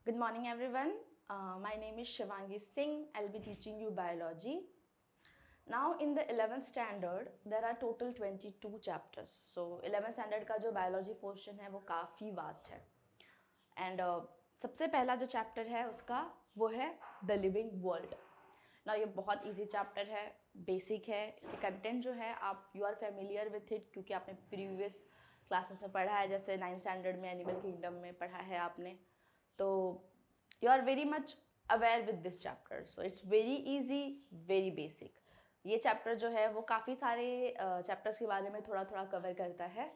Good morning, everyone. My name is Shivangi Singh. I'll be teaching you biology. Now, in the 11th standard, there are total 22 chapters. So, 11th standard का जो biology portion है वो काफ़ी vast है. And सबसे पहला जो chapter है उसका वो है The Living World. Now, ये बहुत easy chapter है, basic है. इसके content जो है आप you are familiar with it क्योंकि आपने previous classes में पढ़ा है, जैसे 9th standard में Animal Kingdom में पढ़ा है आपने. तो you are very much aware with this chapter, so it's very easy, very basic. ये chapter जो है वो काफ़ी सारे chapters के बारे में थोड़ा थोड़ा cover करता है.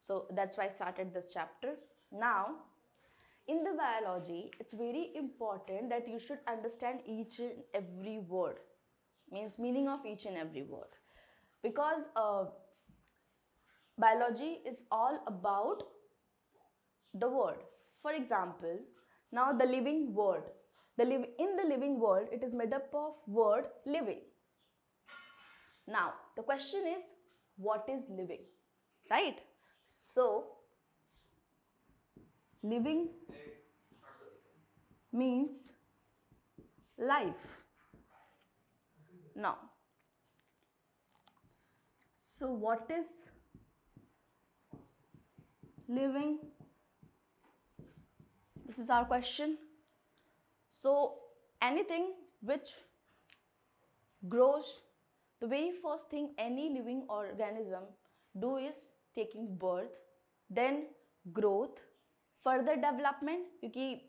So that's why I started this chapter. Now, in the biology, it's very important that you should understand each and every word, means meaning of each and every word, because biology is all about the word. For example, now the living world. In the living world, it is made up of word living. Now, the question is, what is living? Right? So, living means life. Now, so what is living? This is our question. So, anything which grows, the very first thing any living organism do is taking birth, then growth, further development, क्योंकि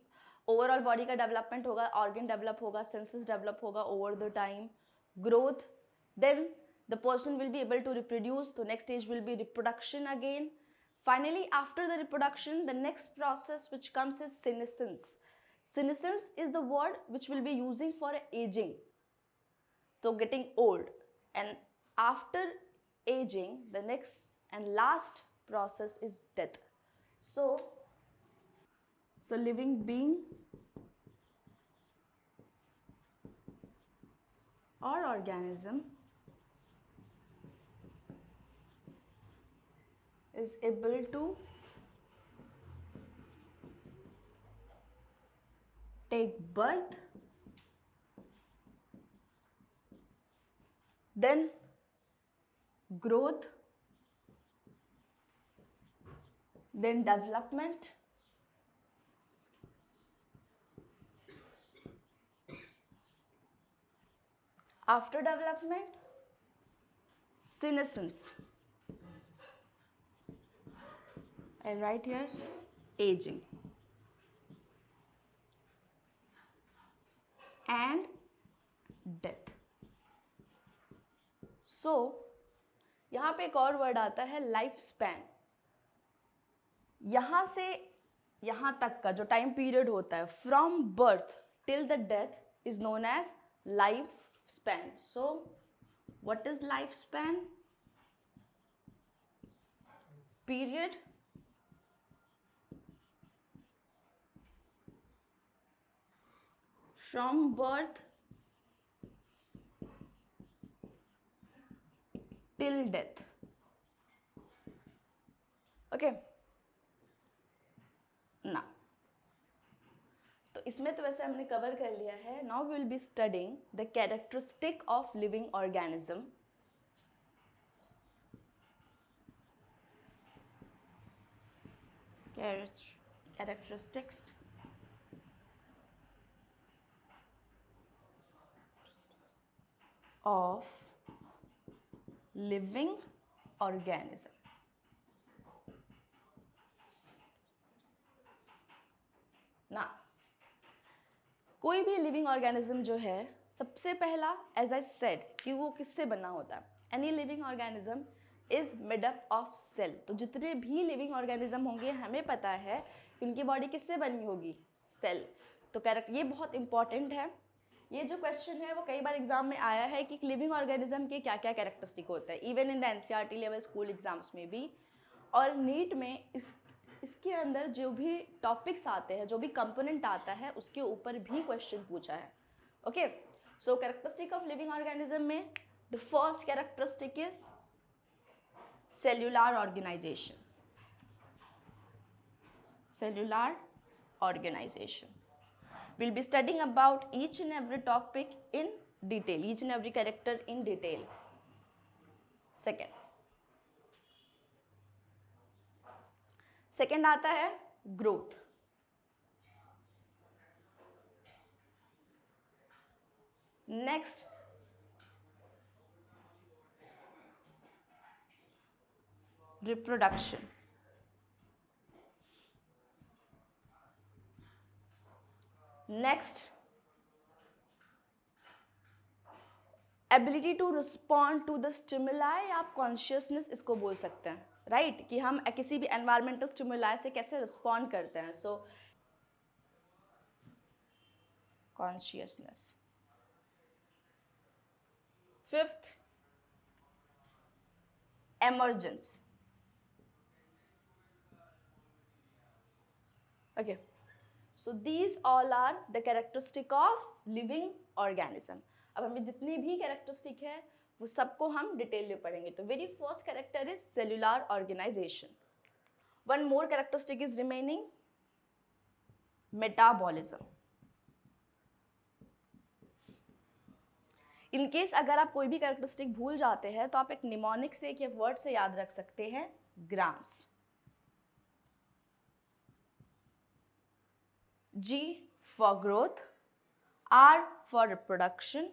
overall body का development होगा, organ develop होगा, senses develop होगा over the time, growth, then the person will be able to reproduce. The next stage will be reproduction again. Finally, after the reproduction, the next process which comes is senescence. Senescence is the word which we'll be using for aging, so getting old. And after aging, the next and last process is death. So living being or organism is able to take birth, then growth, then development, after development, senescence, and right here, aging, and death. So, यहाँ पे एक और word आता है life span. यहाँ से यहाँ तक का जो टाइम पीरियड होता है from birth till the death is known as life span. So what is life span? Period from birth till death. Okay ना, तो इसमें तो वैसे हमने कवर कर लिया है. Now we will be studying the characteristic of living organism. Characteristics of living organism. ना, कोई भी लिविंग ऑर्गेनिज्म जो है, सबसे पहला एज आई सेड कि वो किससे बना होता है. Any living organism is made up of cell. तो जितने भी लिविंग ऑर्गेनिज्म होंगे हमें पता है कि उनकी बॉडी किससे बनी होगी, सेल. तो कैरेक्टर ये बहुत इंपॉर्टेंट है. ये जो क्वेश्चन है वो कई बार एग्जाम में आया है कि लिविंग ऑर्गेनिज्म के क्या क्या कैरेक्टरिस्टिक होता है, even in the NCERT level school exams में भी. और नीट में इसके अंदर जो भी टॉपिक्स आते हैं, जो भी कंपोनेंट आता है, उसके ऊपर भी क्वेश्चन पूछा है. Okay, so characteristic of living organism में the first characteristic is cellular organization. We'll be studying about each and every topic in detail, each and every character in detail. Second आता है growth. Next reproduction. Next ability to respond to the stimuli, आप consciousness इसको बोल सकते हैं, right कि हम किसी भी एनवायरमेंटल स्टिमुलाई से कैसे रिस्पॉन्ड करते हैं. सो consciousness. Fifth emergence. Okay, so these all are the characteristic of living organism. अब हमें जितनी भी कैरेक्टरिस्टिक है वो सबको हम डिटेल में पढ़ेंगे. तो very first character is cellular organisation. One more characteristic is remaining, metabolism. In case अगर आप कोई भी कैरेक्टरिस्टिक भूल जाते हैं तो आप एक निमोनिक से एक वर्ड से याद रख सकते हैं, grams. G for growth, R for reproduction,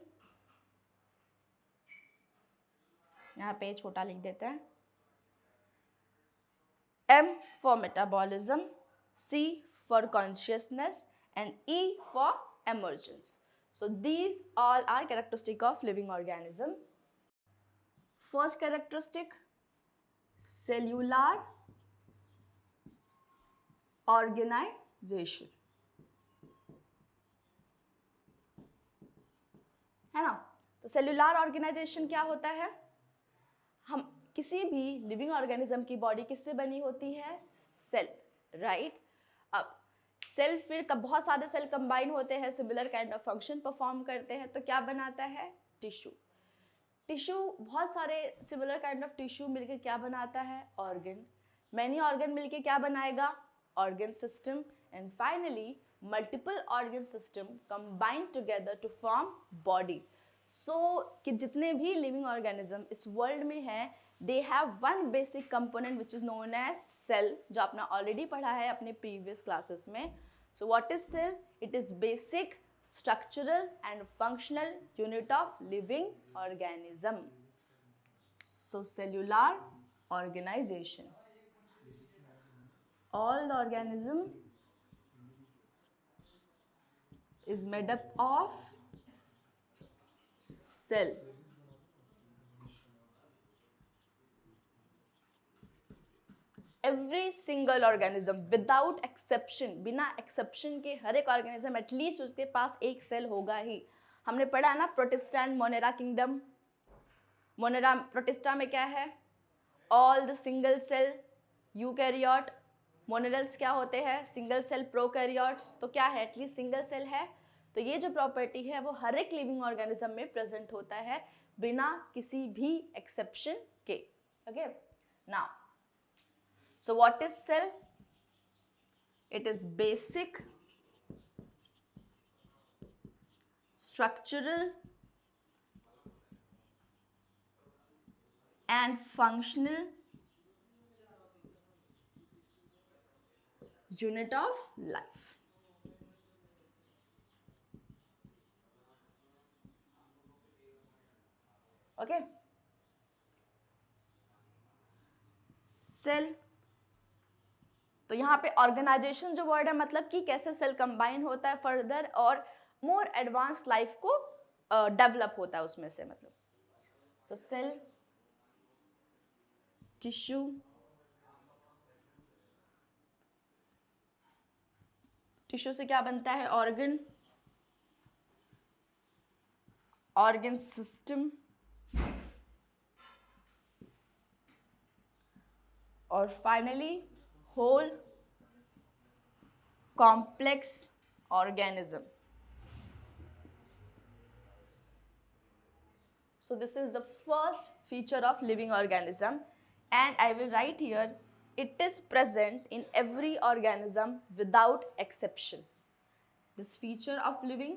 यहाँ पे छोटा लिख देते हैं, M for metabolism, C for consciousness and E for emergence. So these all are characteristic of living organism. First characteristic, cellular organization. है ना. तो सेल्यूलर ऑर्गेनाइजेशन क्या होता है, हम किसी भी लिविंग ऑर्गेनिज्म की बॉडी किससे बनी होती है, सेल, राइट. अब सेल फिर बहुत सारे सेल कंबाइन होते हैं, similar kind of function perform करते हैं, तो क्या बनाता है, टिश्यू. टिश्यू बहुत सारे सिमिलर काइंड ऑफ टिश्यू मिलकर क्या बनाता है, ऑर्गन. मैनी ऑर्गन मिलकर क्या बनाएगा, organ system. And finally multiple organ system combine together to form body. So कि जितने भी लिविंग ऑर्गेनिज्म इस वर्ल्ड में हैं, they have one basic component which is known as cell, जो आपने ऑलरेडी पढ़ा है अपने प्रीवियस क्लासेस में. So what is cell, it is basic structural and functional unit of living organism. So cellular organization, all the organism is made up of cell. Every single organism without exception, बिना exception के हर एक organism at least उसके पास एक cell होगा ही. हमने पढ़ा है ना Protista and Monera kingdom. Monera Protista में क्या है, all the single cell eukaryote. Monerans क्या होते हैं, सिंगल सेल प्रोकैरियोट्स. तो क्या है, एटलीस्ट सिंगल सेल है. तो ये जो प्रॉपर्टी है वो हर एक लिविंग ऑर्गेनिज्म में प्रेजेंट होता है बिना किसी भी एक्सेप्शन के. Okay, now so what is cell, it is basic structural and functional unit of life. Okay, cell. तो यहाँ पे ऑर्गेनाइजेशन जो वर्ड है मतलब कि कैसे सेल कंबाइन होता है फर्दर और मोर एडवांस लाइफ को डेवलप होता है उसमें से, मतलब. सो सेल, टिश्यू, टिश्यू से क्या बनता है, ऑर्गन, ऑर्गन सिस्टम, और finally whole complex organism. So this is the first feature of living organism, and I will write here, it is present in every organism without exception. this feature of living.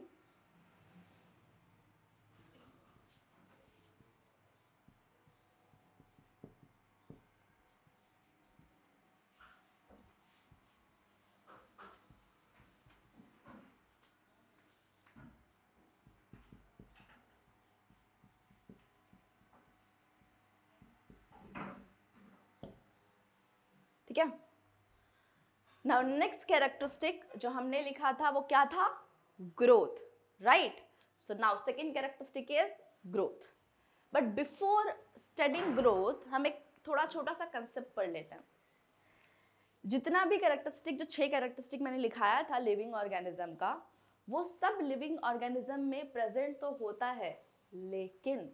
ठीक है. Now next characteristic जो हमने लिखा था वो क्या था? Growth, right? So now second characteristic is growth. But before studying growth हम एक थोड़ा छोटा सा कंसेप्ट पढ़ लेते हैं. जितना भी कैरेक्टरिस्टिक, जो 6 कैरेक्टरिस्टिक मैंने लिखाया था लिविंग ऑर्गेनिज्म का, वो सब लिविंग ऑर्गेनिज्म में प्रेजेंट तो होता है, लेकिन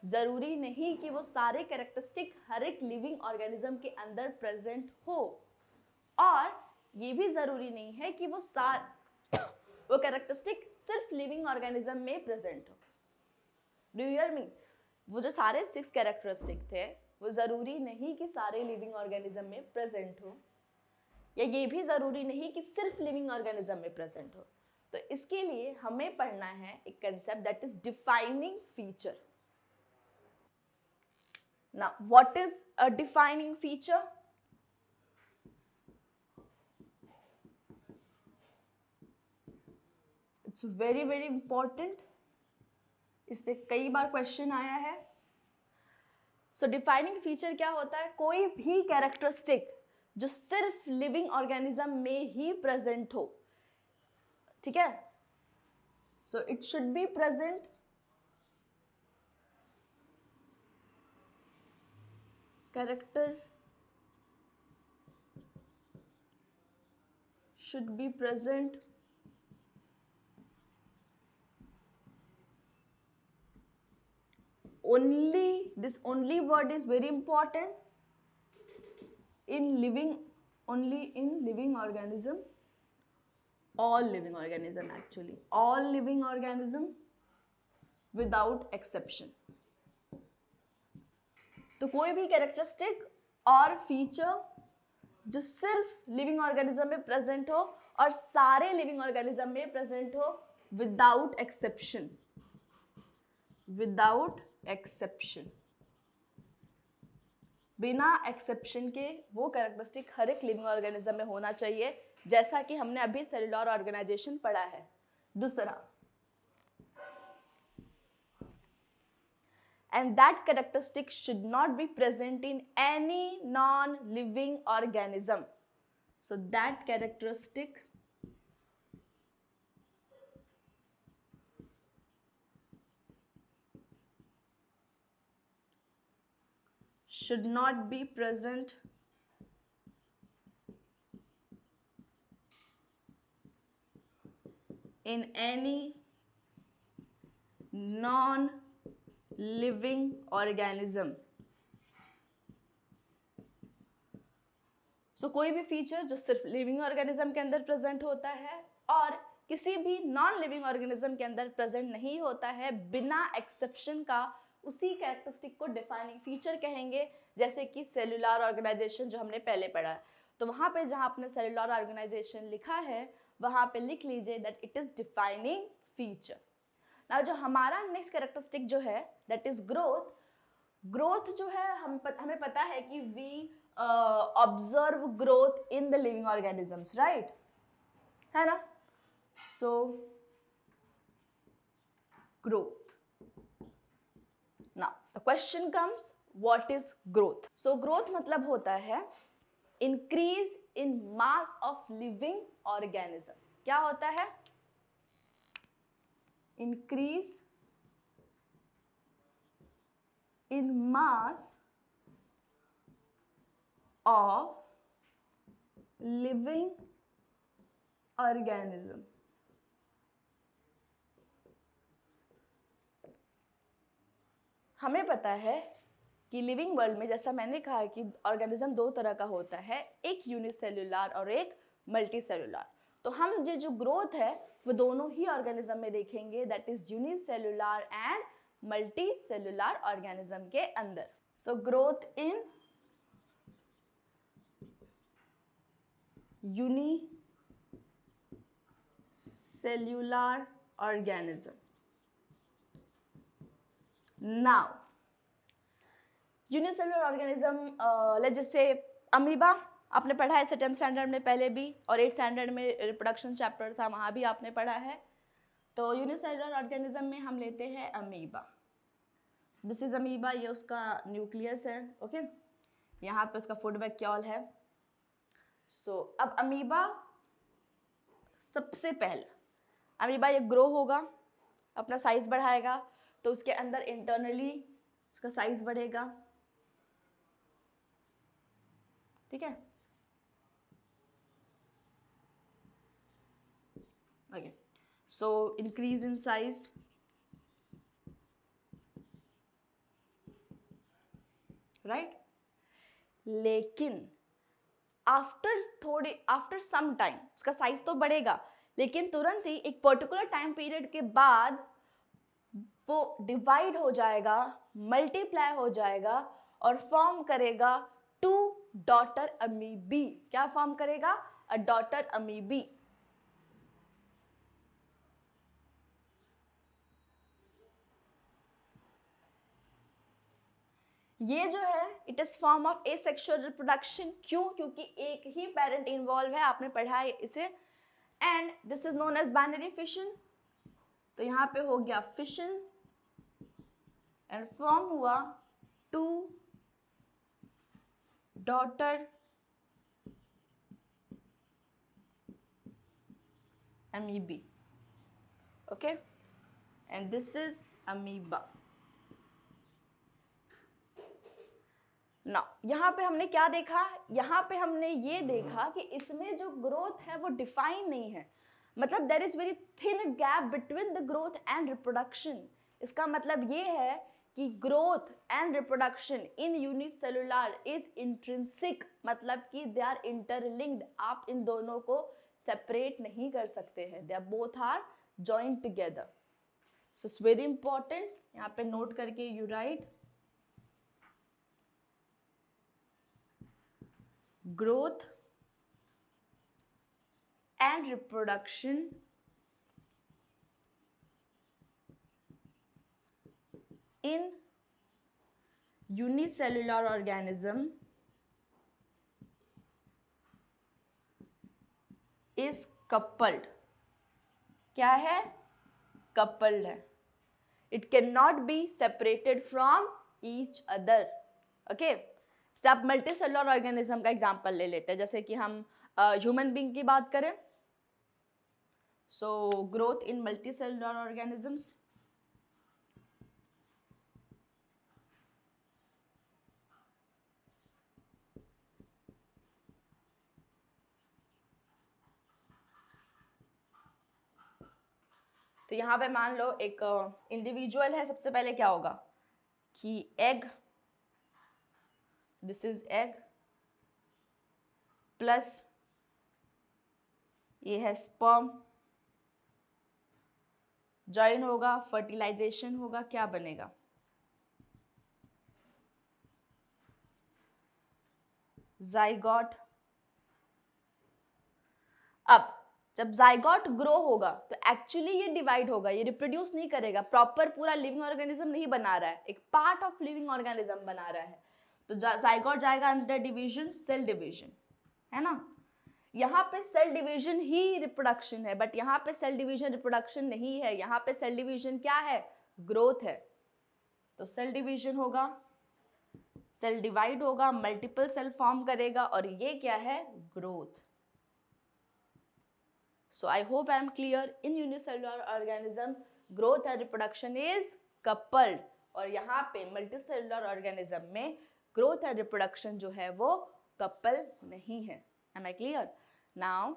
जरूरी नहीं कि वो सारे कैरेक्टरिस्टिक हर एक लिविंग ऑर्गेनिज्म के अंदर प्रेजेंट हो, और ये भी जरूरी नहीं है कि वो कैरेक्टरिस्टिक सिर्फ लिविंग ऑर्गेनिज्म में प्रेजेंट हो. Do you hear me? वो जो सारे 6 कैरेक्टरिस्टिक थे वो जरूरी नहीं कि सारे लिविंग ऑर्गेनिज्म में प्रेजेंट हो, या ये भी जरूरी नहीं कि सिर्फ लिविंग ऑर्गेनिज्म में प्रेजेंट हो. तो इसके लिए हमें पढ़ना है एक concept that is defining feature. Now what is a defining feature? It's very very important. इस पे कई बार क्वेश्चन आया है. सो डिफाइनिंग फीचर क्या होता है? कोई भी कैरेक्टरिस्टिक जो सिर्फ लिविंग ऑर्गेनिज्म में ही प्रेजेंट हो. ठीक है? So it should be present character should be present only, this only word is very important, in living, only in living organism, all living organism, actually all living organism without exception. तो कोई भी characteristic और feature जो सिर्फ living organism में present हो और सारे लिविंग ऑर्गेनिज्म में प्रेजेंट हो विदाउट एक्सेप्शन, विदाउट एक्सेप्शन, बिना एक्सेप्शन के वो कैरेक्टरिस्टिक हर एक लिविंग ऑर्गेनिज्म में होना चाहिए, जैसा कि हमने अभी सेलुलर ऑर्गेनाइजेशन पढ़ा है. दूसरा, and that characteristic should not be present in any non-living organism. So that characteristic should not be present in any non-living organism. So कोई भी फीचर जो सिर्फ लिविंग ऑर्गेनिज्म के अंदर प्रेजेंट होता है और किसी भी नॉन लिविंग ऑर्गेनिज्म के अंदर प्रेजेंट नहीं होता है बिना एक्सेप्शन का, उसी कैरेक्टरिस्टिक को डिफाइनिंग फीचर कहेंगे. जैसे कि सेलुलर ऑर्गेनाइजेशन जो हमने पहले पढ़ा है, तो वहां पे जहां आपने सेलुलर ऑर्गेनाइजेशन लिखा है वहां पे लिख लीजिए that it is defining feature. ना जो हमारा नेक्स्ट कैरेक्टरिस्टिक जो है दैट इज ग्रोथ. ग्रोथ जो है हमें पता है कि we observe growth in the living organisms, right? है ना? So growth. Now the question comes, what is growth? So growth मतलब होता है increase in mass of living organism. क्या होता है? Increase in mass of living organism. हमें पता है कि लिविंग वर्ल्ड में, जैसा मैंने कहा कि ऑर्गेनिज्म 2 तरह का होता है, एक यूनिसेल्युलर और एक मल्टीसेल्युलर. तो हम ये जो ग्रोथ है वो दोनों ही ऑर्गेनिज्म में देखेंगे, that is unicellular and multicellular organism के अंदर. So growth in unicellular organism. Now, unicellular organism let's just say amoeba आपने पढ़ा है 10th स्टैंडर्ड में पहले भी, और 8th स्टैंडर्ड में रिप्रोडक्शन चैप्टर था, वहाँ भी आपने पढ़ा है. तो यूनिसेलुलर ऑर्गेनिज्म में हम लेते हैं अमीबा. दिस इज अमीबा, ये उसका न्यूक्लियस है. ओके, यहाँ पे उसका फूड वैक्यूल है. सो अब अमीबा, सबसे पहले अमीबा ये ग्रो होगा, अपना साइज बढ़ाएगा, तो उसके अंदर इंटरनली उसका साइज बढ़ेगा. ठीक है, okay. So increase in size, right. लेकिन आफ्टर सम टाइम उसका साइज तो बढ़ेगा, लेकिन तुरंत ही एक पर्टिकुलर टाइम पीरियड के बाद वो डिवाइड हो जाएगा, मल्टीप्लाई हो जाएगा और फॉर्म करेगा 2 डॉटर अमीबी. क्या फॉर्म करेगा? A daughter amoebae. ये जो है it is form of asexual reproduction. क्यों? क्योंकि एक ही पेरेंट इन्वॉल्व है, आपने पढ़ा है इसे. And this is known as binary fission. तो यहाँ पे हो गया फिशन एंड फॉर्म हुआ 2 daughter amoebae. Okay, and this is amoeba. ना यहाँ पे हमने क्या देखा? यहाँ पे हमने ये देखा कि इसमें जो ग्रोथ है वो डिफाइन नहीं है. मतलब there is very thin gap between the growth and reproduction. इसका मतलब ये है कि growth and reproduction in unicellular is intrinsic, मतलब कि दे आर इंटरलिंक्ड. आप इन दोनों को सेपरेट नहीं कर सकते हैं. They are both are joint together. So it's very important, यहाँ पे नोट करके you write growth and reproduction in unicellular organism is coupled. क्या है? coupled है. It cannot be separated from each other. Okay? आप मल्टी सेलुलर ऑर्गेनिज्म का example ले लेते हैं, जैसे कि हम ह्यूमन बीइंग की बात करें. So growth in multi cellular organisms. तो यहाँ पे मान लो एक इंडिविजुअल है. सबसे पहले क्या होगा कि egg, this is egg, plus ये है स्पर्म, जॉइन होगा, फर्टिलाइजेशन होगा, क्या बनेगा? जाइगोट. अब जब जाइगोट ग्रो होगा तो एक्चुअली ये डिवाइड होगा, ये रिप्रोड्यूस नहीं करेगा. प्रॉपर पूरा लिविंग ऑर्गेनिज्म नहीं बना रहा है, एक पार्ट ऑफ लिविंग ऑर्गेनिज्म बना रहा है. तो जाइगोट जाएगा अंडर डिवीजन, सेल डिवीजन, है ना. यहाँ पे सेल डिवीजन ही रिप्रोडक्शन है, बट यहाँ पे सेल डिवीजन रिप्रोडक्शन नहीं है. यहाँ पे सेल डिवीजन क्या है? ग्रोथ है. तो सेल डिवीजन होगा, सेल डिवाइड होगा, मल्टीपल सेल फॉर्म करेगा, और ये क्या है? Growth. So I hope I am clear. In unicellular organism, growth and reproduction is coupled. और यहाँ पे multicellular organism में growth and reproduction जो है वो couple नहीं है. Am I clear? Now,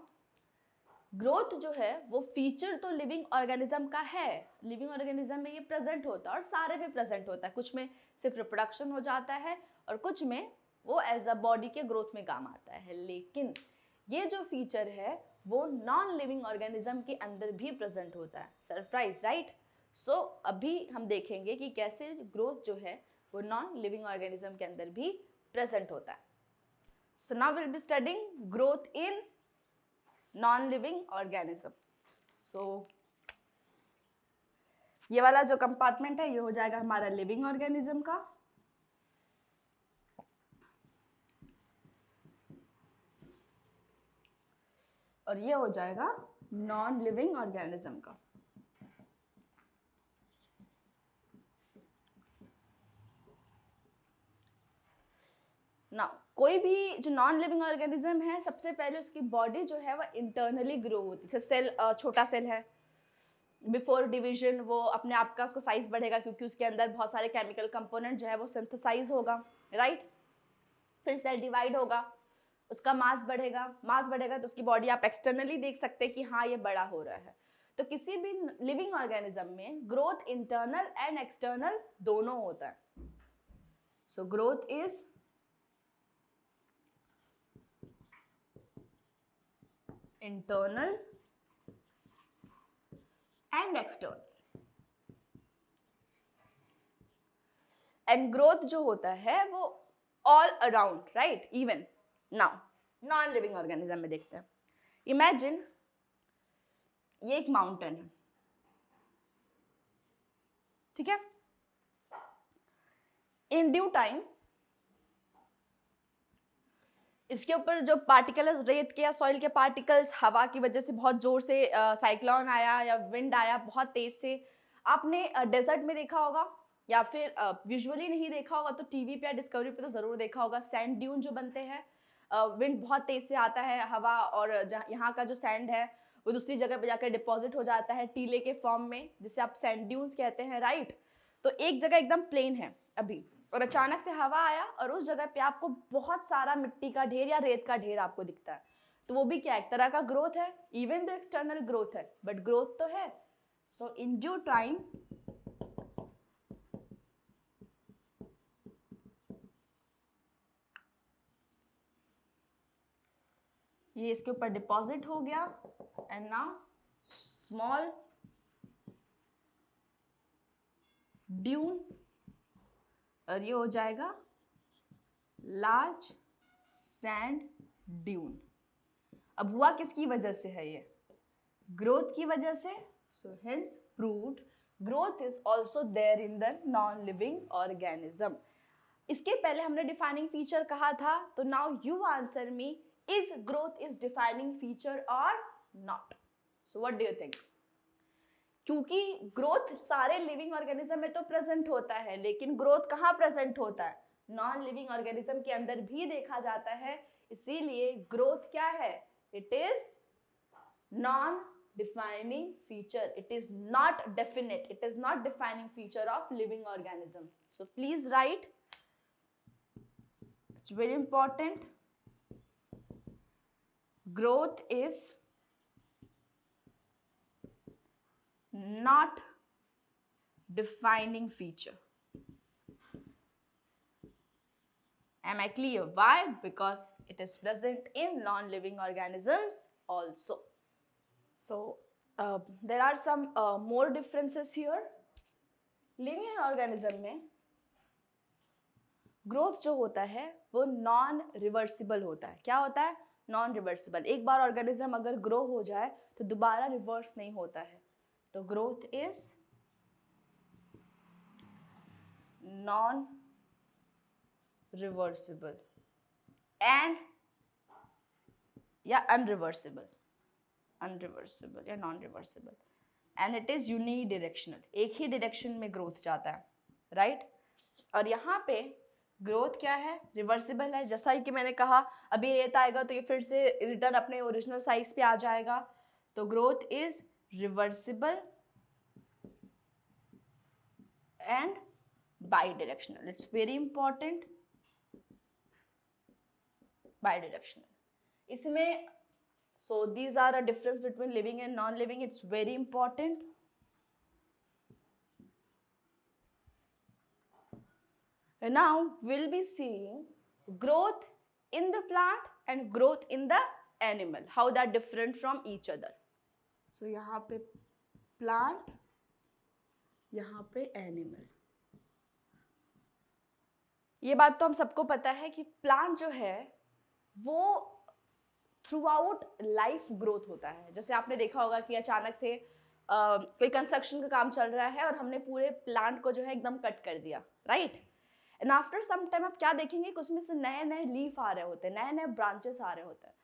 growth जो है वो feature तो living organism का है. Living organism में ये present होता है और सारे में present होता है. कुछ में सिर्फ reproduction हो जाता है और कुछ में वो as a body के growth में काम आता है. लेकिन ये जो फीचर है वो नॉन लिविंग ऑर्गेनिज्म के अंदर भी प्रेजेंट होता है. Surprise, right? सो अभी हम देखेंगे कि कैसे ग्रोथ जो है वो नॉन लिविंग ऑर्गेनिज्म के अंदर भी प्रेजेंट होता है. So now will be studying growth in non living organism. सो ये वाला जो कंपार्टमेंट है ये हो जाएगा हमारा लिविंग ऑर्गेनिज्म का, और ये हो जाएगा नॉन लिविंग ऑर्गेनिज्म का। ना कोई भी जो नॉन लिविंग ऑर्गेनिज्म है, सबसे पहले उसकी बॉडी जो है वह इंटरनली ग्रो होती है। जैसे सेल, छोटा सेल है, बिफोर डिवीजन वो अपने आप का उसको साइज बढ़ेगा क्योंकि उसके अंदर बहुत सारे केमिकल कंपोनेंट जो है वो सिंथेसाइज होगा, राइट। फिर सेल डिवाइड होगा, उसका मास बढ़ेगा तो उसकी बॉडी आप एक्सटर्नली देख सकते हैं कि हाँ ये बड़ा हो रहा है। तो किसी भी लिविंग ऑर्गेनिज्म में ग्रोथ इंटरनल एंड एक्सटर्नल दोनों होता है। So growth is internal and external, and growth जो होता है वो all around, right, even. Now non living organism में देखते हैं। इमेजिन ये एक माउंटेन है, ठीक है। इन ड्यू टाइम इसके ऊपर जो पार्टिकल है, रेत के या सॉइल के पार्टिकल्स, हवा की वजह से बहुत जोर से साइक्लोन आया या विंड आया बहुत तेज से, आपने डेजर्ट में देखा होगा या फिर विजुअली नहीं देखा होगा तो टीवी पे या डिस्कवरी पे तो जरूर देखा होगा। सैंड ड्यून जो बनते हैं, विंड बहुत तेज से आता है हवा, और यहाँ का जो सैंड है वो दूसरी जगह पे जाकर डिपॉजिट हो जाता है टीले के फॉर्म में, जिसे आप सैंड ड्यून्स कहते हैं, राइट। तो एक जगह एकदम प्लेन है अभी, और अचानक से हवा आया और उस जगह पे आपको बहुत सारा मिट्टी का ढेर या रेत का ढेर आपको दिखता है। तो वो भी क्या, एक तरह का ग्रोथ है, इवन तो एक्सटर्नल ग्रोथ है बट ग्रोथ तो है। सो इन ड्यू टाइम ये इसके ऊपर डिपॉजिट हो गया, एंड नाउ स्मॉल ड्यून, और ये हो जाएगा लार्ज सैंड ड्यून। अब हुआ किसकी वजह से है ये, ग्रोथ की वजह से। So hence proved growth is also there in the non living organism. इसके पहले हमने डिफाइनिंग फीचर कहा था, तो now you answer me, is growth is defining feature और not? So what do you think? क्योंकि ग्रोथ सारे लिविंग ऑर्गेनिज्म में तो प्रेजेंट होता है, लेकिन ग्रोथ कहाँ प्रेजेंट होता है, नॉन लिविंग ऑर्गेनिज्म के अंदर भी देखा जाता है। इसीलिए ग्रोथ क्या है, it is non defining feature, it is not definite, it is not defining feature of living organism. So please write, it's very important, growth is not defining feature. Am I clear? Why? Because it is present in non-living organisms also. So there are some more differences here. Living organism में growth जो होता है वो non reversible होता है। क्या होता है? Non reversible. एक बार ऑर्गेनिज्म अगर ग्रो हो जाए तो दोबारा रिवर्स नहीं होता है। तो growth is non reversible and या अनरिवर्सिबल, अनरिवर्सिबल या non reversible, and it is unidirectional, एक ही डायरेक्शन में ग्रोथ जाता है, राइट। और यहाँ पे ग्रोथ क्या है, रिवर्सिबल है। जैसा ही कि मैंने कहा अभी रेत आएगा तो ये फिर से रिटर्न अपने ओरिजिनल साइज पे आ जाएगा। तो growth is reversible and by directional, it's very important, by directional. इसमें so these are a difference between living and non-living, it's very important. And now we'll be seeing growth in the plant and growth in the animal, how that different from each other. So यहाँ पे plant, यहाँ पे animal। ये बात तो हम सबको पता है कि प्लांट जो है वो थ्रू आउट लाइफ ग्रोथ होता है। जैसे आपने देखा होगा कि अचानक से कोई कंस्ट्रक्शन का काम चल रहा है और हमने पूरे प्लांट को जो है एकदम कट कर दिया, right. And after some time आप क्या देखेंगे कि उसमें से नए नए लीफ आ रहे होते हैं, नए नए ब्रांचेस आ रहे होते हैं।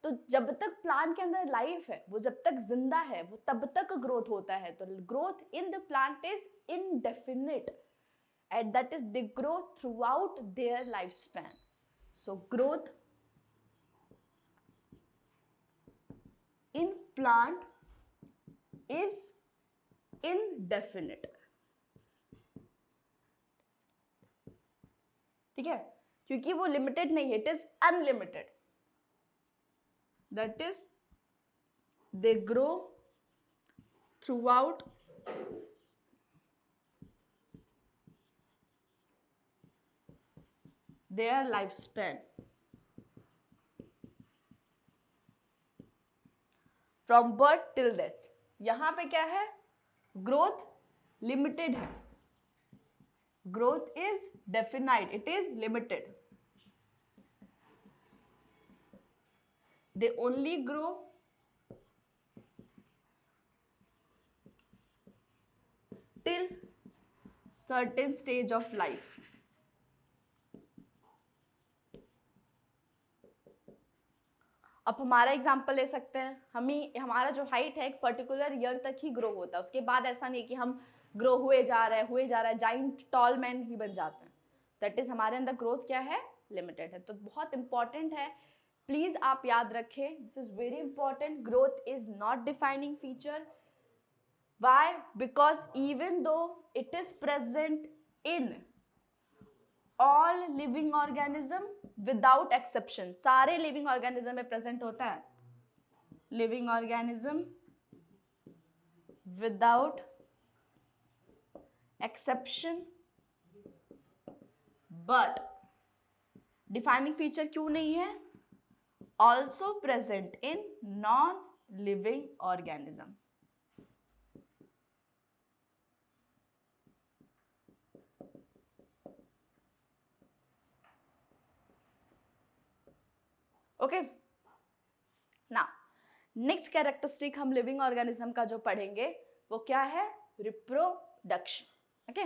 तो जब तक प्लांट के अंदर लाइफ है, वो जब तक जिंदा है, वो तब तक ग्रोथ होता है। तो growth in the plant is indefinite and that is they grow throughout their lifespan. So growth in plant is indefinite. ठीक है, क्योंकि वो लिमिटेड नहीं है, it is unlimited. That is they grow throughout their lifespan from birth till death। यहां पे क्या है, ग्रोथ लिमिटेड है, growth is definite, it is limited. they only grow till certain stage of life। अब हमारा example ले सकते हैं, हमारा जो हाइट है एक पर्टिकुलर ईयर तक ही ग्रो होता है, उसके बाद ऐसा नहीं कि हम ग्रो हुए जा रहे हैं, जाइंट टॉल मैन ही बन जाते हैं। दैट इज हमारे अंदर ग्रोथ क्या है, लिमिटेड है। तो बहुत इंपॉर्टेंट है, प्लीज आप याद रखें, this is very important. Growth is not defining feature. Why? Because even though it is present in all living organism without exception, सारे लिविंग ऑर्गेनिज्म में प्रेजेंट होता है, living organism without exception. But defining feature क्यों नहीं है? Also present in non living organism. Okay, now next characteristic हम living organism का जो पढ़ेंगे वो क्या है? रिप्रोडक्शन। ओके,